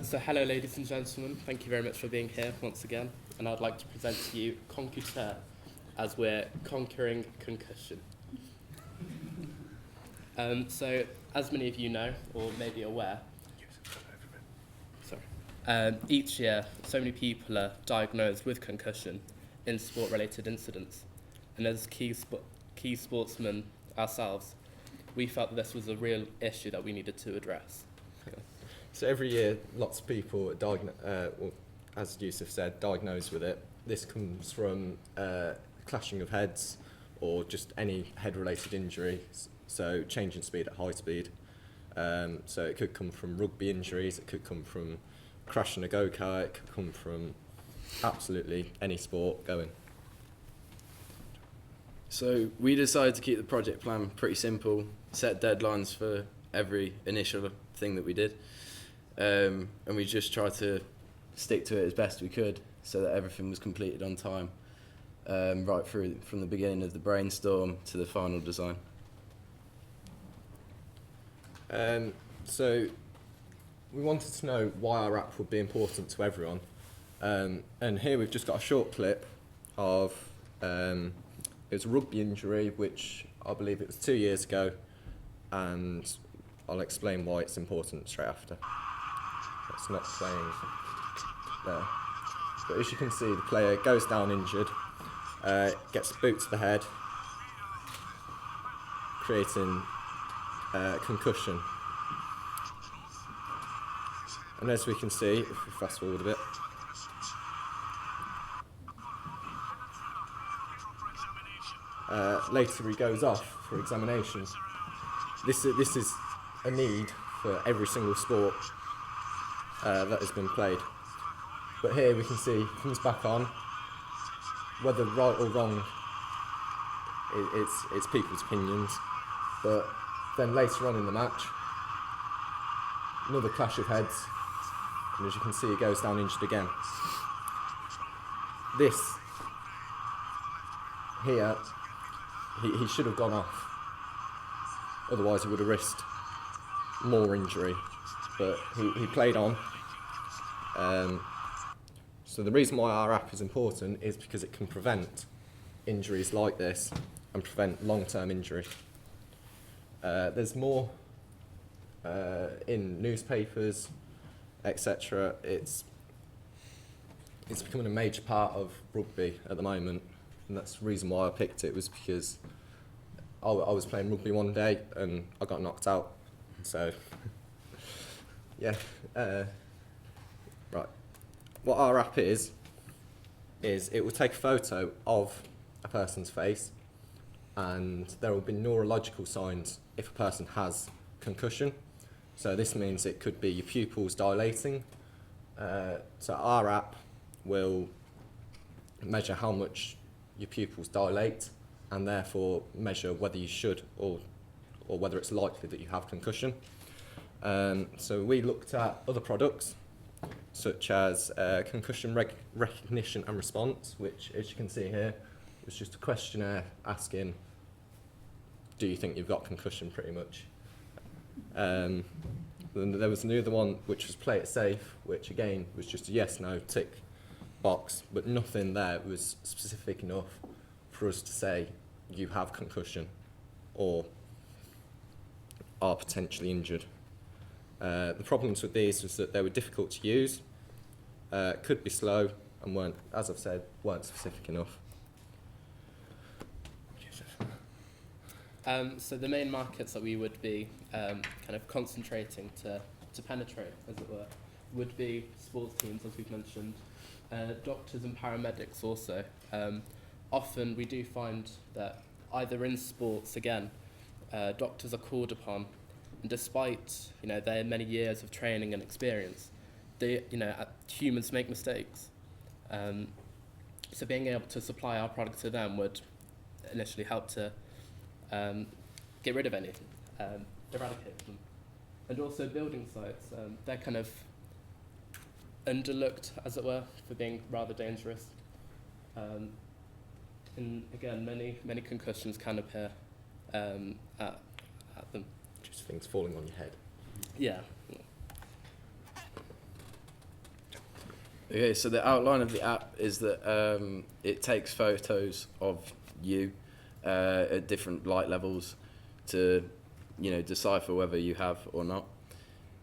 So hello ladies and gentlemen, thank you very much for being here once again, and I'd like to present to you CONCUTERE, as we're conquering concussion. So as many of you know, or may be aware, each year so many people are diagnosed with concussion in sport-related incidents, and as key sportsmen ourselves, we felt that this was a real issue that we needed to address. So every year, lots of people are as Yusuf said, diagnosed with it. This comes from clashing of heads or just any head-related injury, so change in speed at high speed. So it could come from rugby injuries, it could come from crashing a go-kart, it could come from absolutely any sport going. So we decided to keep the project plan pretty simple, set deadlines for every initial thing that we did. And we just tried to stick to it as best we could so that everything was completed on time, right through from the beginning of the brainstorm to the final design. So we wanted to know why our app would be important to everyone, and here we've just got a short clip of it was a rugby injury, which I believe it was 2 years ago, and I'll explain why it's important straight after. It's not playing there. But as you can see, the player goes down injured, gets a boot to the head, creating concussion. And as we can see, if we fast forward a bit, later he goes off for examination. This is a need for every single sport that has been played. But here we can see he comes back on. Whether right or wrong, it's people's opinions. But then later on in the match, another clash of heads, and as you can see, he goes down injured again. This here, he should have gone off. Otherwise, he would have risked more injury. But he played on. So the reason why our app is important is because it can prevent injuries like this and prevent long-term injury. There's more in newspapers, etc. It's becoming a major part of rugby at the moment, and that's the reason why I picked it, was because I was playing rugby one day and I got knocked out. So yeah, right. What our app is it will take a photo of a person's face, and there will be neurological signs if a person has concussion. So this means it could be your pupils dilating. So our app will measure how much your pupils dilate, and therefore measure whether you should or whether it's likely that you have concussion. So we looked at other products, such as concussion recognition and response, which, as you can see here, was just a questionnaire asking, do you think you've got concussion, pretty much. Then there was another one which was play it safe, which again was just a yes no tick box, but nothing there was specific enough for us to say you have concussion or are potentially injured. The problems with these was that they were difficult to use, could be slow, and weren't, as I've said, weren't specific enough. So the main markets that we would be kind of concentrating to penetrate, as it were, would be sports teams, as we've mentioned, doctors and paramedics also. Often we do find that either in sports, again, doctors are called upon, and despite their many years of training and experience, humans make mistakes. So being able to supply our product to them would initially help to get rid of any, eradicate them. And also building sites, they're kind of underlooked, as it were, for being rather dangerous. And again, many concussions can appear at them. Just things falling on your head. Yeah. Okay, so the outline of the app is that it takes photos of you at different light levels to, decipher whether you have or not.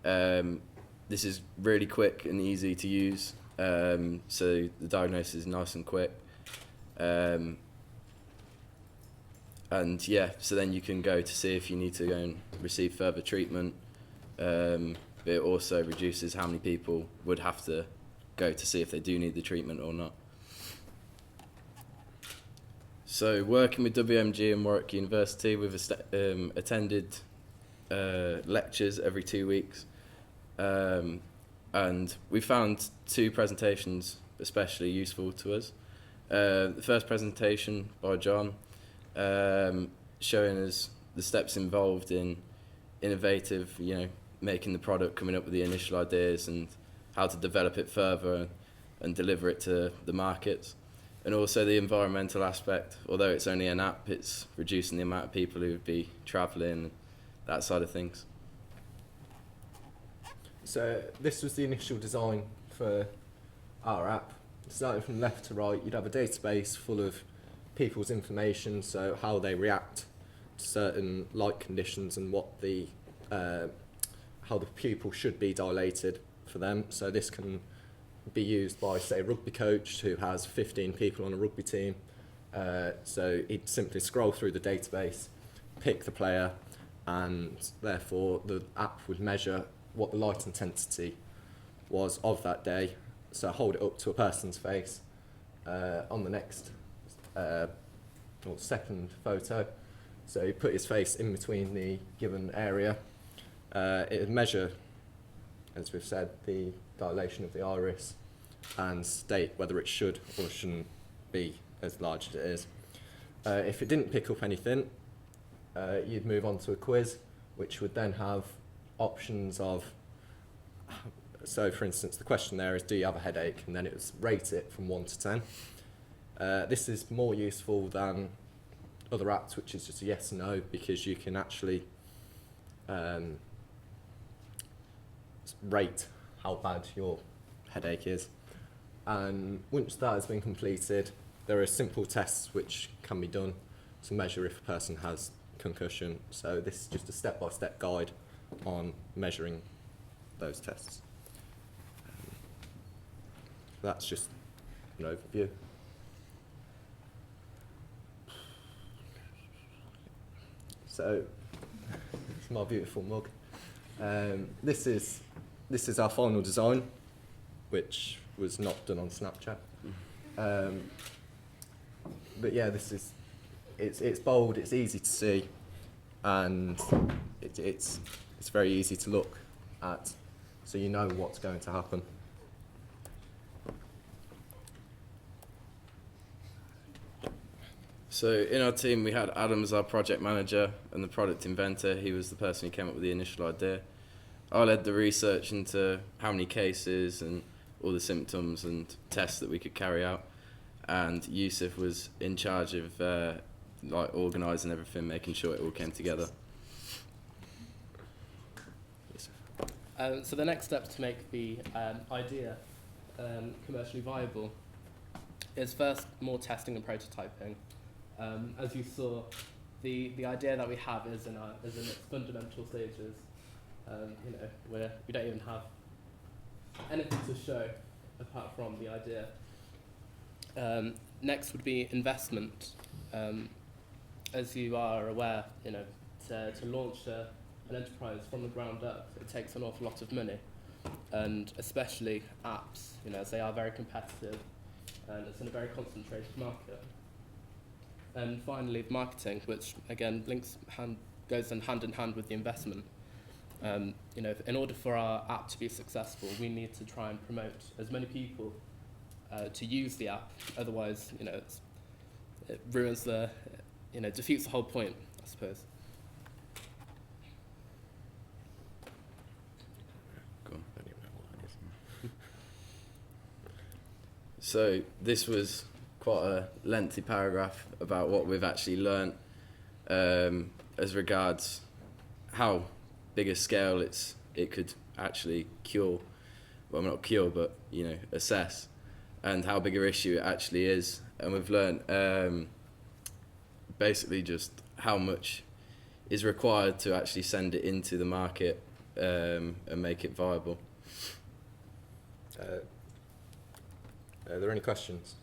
This is really quick and easy to use, so the diagnosis is nice and quick. And yeah, so then you can go to see if you need to go and receive further treatment. But it also reduces how many people would have to go to see if they do need the treatment or not. So working with WMG and Warwick University, we've attended lectures every 2 weeks. And we found 2 presentations especially useful to us. The first presentation by John, showing us the steps involved in innovative, making the product, coming up with the initial ideas and how to develop it further and deliver it to the markets. And also the environmental aspect, although it's only an app, it's reducing the amount of people who would be travelling, that side of things. So this was the initial design for our app. Starting from left to right, you'd have a database full of people's information, so how they react to certain light conditions and what the how the pupil should be dilated for them. So this can be used by, say, a rugby coach who has 15 people on a rugby team. So he'd simply scroll through the database, pick the player, and therefore the app would measure what the light intensity was of that day. So hold it up to a person's face on the next or second photo. So he put his face in between the given area. It would measure, as we've said, the dilation of the iris and state whether it should or shouldn't be as large as it is. If it didn't pick up anything, you'd move on to a quiz, which would then have options of, so for instance, the question there is, do you have a headache? And then it would rate it from 1 to 10. This is more useful than other apps, which is just a yes or no, because you can actually rate how bad your headache is. And once that has been completed, there are simple tests which can be done to measure if a person has concussion. So this is just a step-by-step guide on measuring those tests. That's just an overview. So, it's my beautiful mug. This is our final design, which was not done on Snapchat. But yeah, it's bold, it's easy to see, and it's very easy to look at, so you know what's going to happen. So in our team, we had Adam as our project manager and the product inventor. He was the person who came up with the initial idea. I led the research into how many cases and all the symptoms and tests that we could carry out. And Yusuf was in charge of organising everything, making sure it all came together. So the next step to make the idea commercially viable is first more testing and prototyping. As you saw, the idea that we have is in its fundamental stages. We don't even have anything to show apart from the idea. Next would be investment. As you are aware, to launch an enterprise from the ground up, it takes an awful lot of money, and especially apps, as they are very competitive, and it's in a very concentrated market. And finally, marketing, which again goes hand in hand with the investment. In order for our app to be successful, we need to try and promote as many people to use the app. Otherwise, it ruins defeats the whole point, I suppose. So this was quite a lengthy paragraph about what we've actually learnt as regards how big a scale it could actually cure, well, not cure, but assess. and how big an issue it actually is. And we've learned basically just how much is required to actually send it into the market and make it viable. Are there any questions?